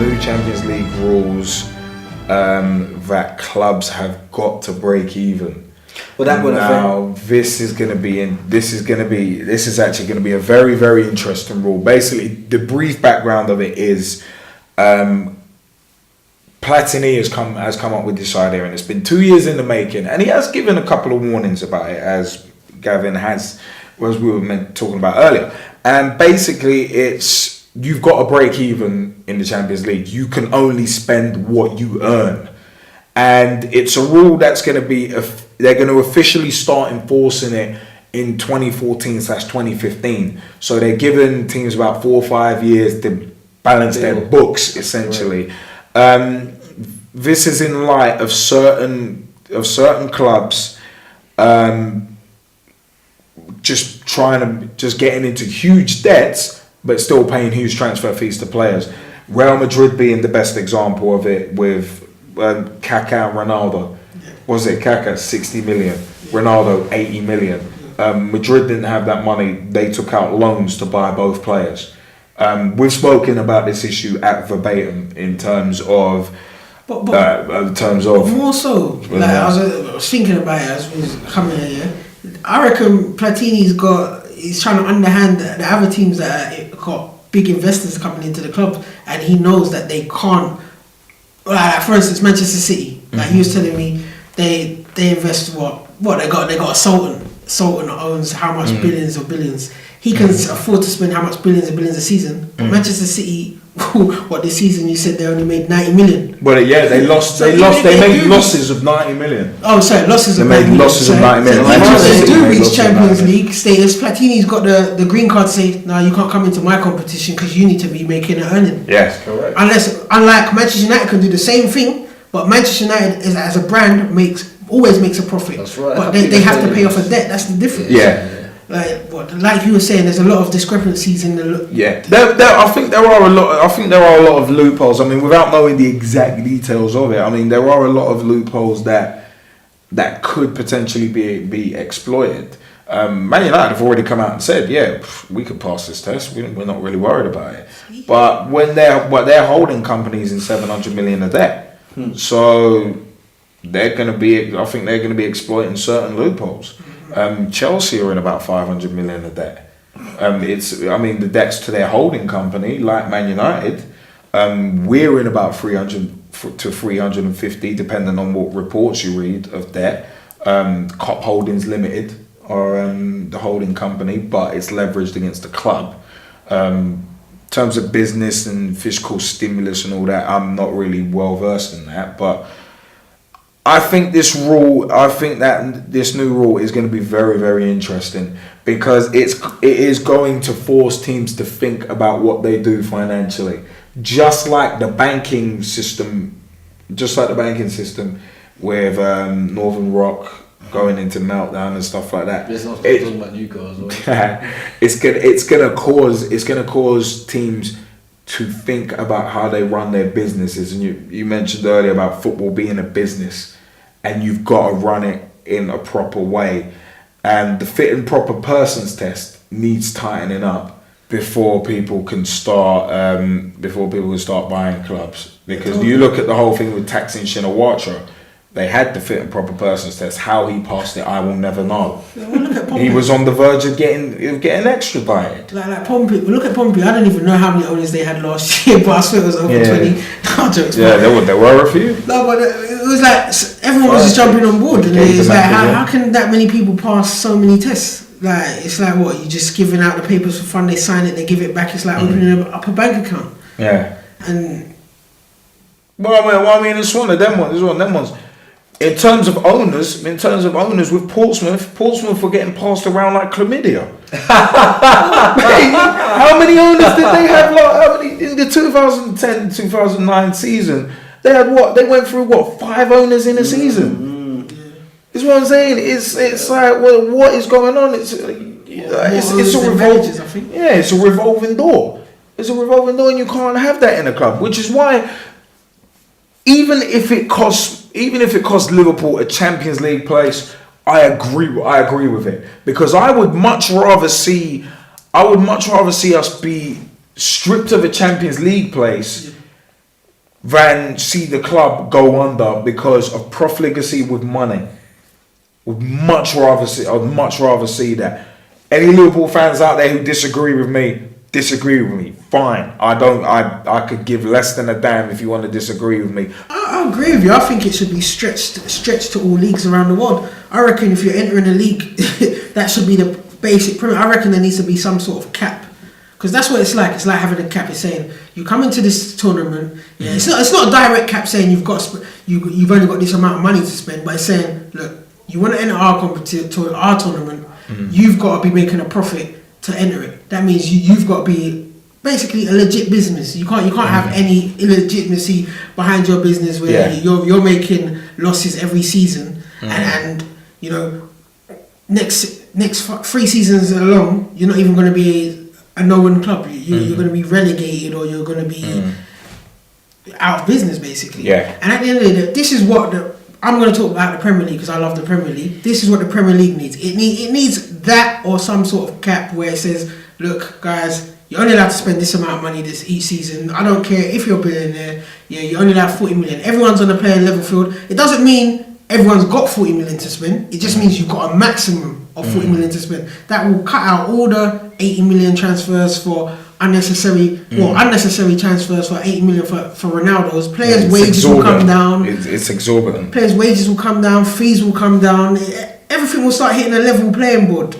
new Champions League rules that clubs have got to break even. Well, that would now this is actually going to be a very, very interesting rule. Basically, the brief background of it is Platini has come up with this idea, and it's been 2 years in the making, and he has given a couple of warnings about it, as Gavin has, as we were talking about earlier. And basically, it's you've got to break even in the Champions League. You can only spend what you earn, and it's a rule that's going to be they're going to officially start enforcing it in 2014/2015. So they're giving teams about 4 or 5 years to balance their books, essentially. This is in light of certain clubs just getting into huge debts, but still paying huge transfer fees to players. Real Madrid being the best example of it, with Kaká and Ronaldo. Was it Kaká 60 million, Ronaldo 80 million? Madrid didn't have that money. They took out loans to buy both players. We've spoken about this issue at verbatim in terms of. But more so, like I was thinking about it as we was coming here. Yeah? I reckon Platini's he's trying to underhand the other teams that got big investors coming into the club, and he knows that they can't. Like for instance, Manchester City. Like he was telling me, they invest what they got a Sultan. Sultan owns how much billions or billions. He can afford to spend how much billions and billions a season. But Manchester City, this season you said they only made 90 million. Well, yeah, they made losses of 90 million. Oh, sorry, losses of 90 million. They made losses of 90 million. They do reach Champions League status. Platini's got the green card to say, no, you can't come into my competition because you need to be making an earning. Yes, correct. Unlike Manchester United can do the same thing, but Manchester United as a brand always makes a profit. That's right. But they have to pay off a debt. That's the difference. Yeah. Like you were saying, there's a lot of discrepancies in the. Yeah, I think there are a lot of loopholes. I mean, without knowing the exact details of it, I mean, there are a lot of loopholes that could potentially be exploited. Man United have already come out and said, yeah, we could pass this test. We're not really worried about it. But when they're holding companies in 700 million of debt, so they're going to be. I think they're going to be exploiting certain loopholes. Chelsea are in about 500 million of debt. The debts to their holding company, like Man United, we're in about 300 to 350, depending on what reports you read of debt. Cop Holdings Limited are the holding company, but it's leveraged against the club. In terms of business and fiscal stimulus and all that, I'm not really well versed in that, but I think this new rule is going to be very, very interesting, because it is going to force teams to think about what they do financially, just like the banking system with Northern Rock going into meltdown and stuff like that. Let's not start talking about Newcastle. It's gonna cause teams to think about how they run their businesses. And you mentioned earlier about football being a business, and you've got to run it in a proper way. And the fit and proper persons test needs tightening up before people can start buying clubs. Because you look at the whole thing with Thaksin Shinawatra, they had the fit and proper persons test. How he passed it, I will never know. He was on the verge of getting extradited. Like Pompey. Look at Pompey. I don't even know how many owners they had last year, but I swear it was over 20. There were a few. No, but it was like everyone was just jumping on board, and it's like how can that many people pass so many tests? Like it's like what, you just giving out the papers for fun. They sign it, they give it back. It's like opening up a bank account. Yeah. And I mean, it's one of them ones. In terms of owners with Portsmouth were getting passed around like chlamydia. How many owners did they have? In the 2010-2009 season, they had what? They went through 5 owners in a season. That's what I'm saying. It's like, well, what is going on? It's a revolving. Yeah, it's a revolving door. It's a revolving door, and you can't have that in a club. Which is why, even if it costs Liverpool a Champions League place, I agree with it, because I would much rather see us be stripped of a Champions League place than see the club go under because of profligacy with money. I'd much rather see that. Any Liverpool fans out there who disagree with me. Fine. I could give less than a damn if you want to disagree with me. I agree with you. I think it should be stretched to all leagues around the world. I reckon if you're entering a league, that should be the basic premise. I reckon there needs to be some sort of cap. Because that's what it's like. It's like having a cap. It's saying you come into this tournament. Yeah, it's not a direct cap saying you've only got this amount of money to spend. But it's saying, look, you want to enter our tournament. You've got to be making a profit to enter it. That means you've got to be basically a legit business. You can't have any illegitimacy behind your business where you're making losses every season and you know next 3 seasons along you're not even going to be a no-win club. You're going to be relegated or you're going to be out of business basically. Yeah. And at the end of the day, this is what I'm going to talk about the Premier League because I love the Premier League. This is what the Premier League needs. It needs that or some sort of cap where it says, look, guys, you're only allowed to spend this amount of money each season. I don't care if you're a billionaire. Yeah, you're only allowed 40 million. Everyone's on a player level field. It doesn't mean everyone's got 40 million to spend. It just means you've got a maximum of 40 million to spend. That will cut out all the 80 million transfers for unnecessary transfers for 80 million for Ronaldo's. Players' wages will come down. It's exorbitant. Players' wages will come down. Fees will come down. Everything will start hitting a level playing board.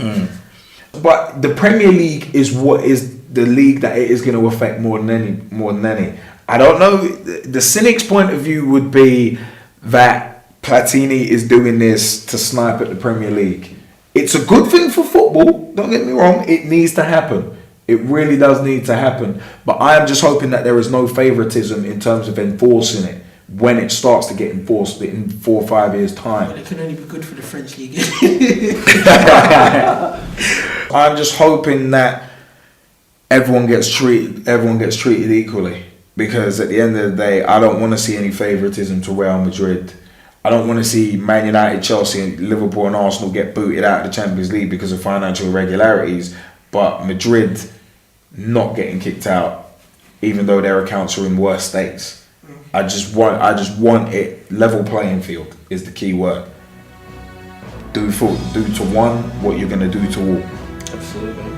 But the Premier League is what is the league that it is going to affect more than any. I don't know. The cynic's point of view would be that Platini is doing this to snipe at the Premier League. It's a good thing for football. Don't get me wrong. It needs to happen. It really does need to happen. But I am just hoping that there is no favoritism in terms of enforcing it when it starts to get enforced in 4 or 5 years' time. Well, it can only be good for the French league. I'm just hoping that everyone gets treated equally, because at the end of the day, I don't want to see any favoritism to Real Madrid. I don't want to see Man United, Chelsea, Liverpool and Arsenal get booted out of the Champions League because of financial irregularities, but Madrid not getting kicked out even though their accounts are in worse states. I just want it level playing field is the key word. Do to one what you're going to do to all. Absolutely.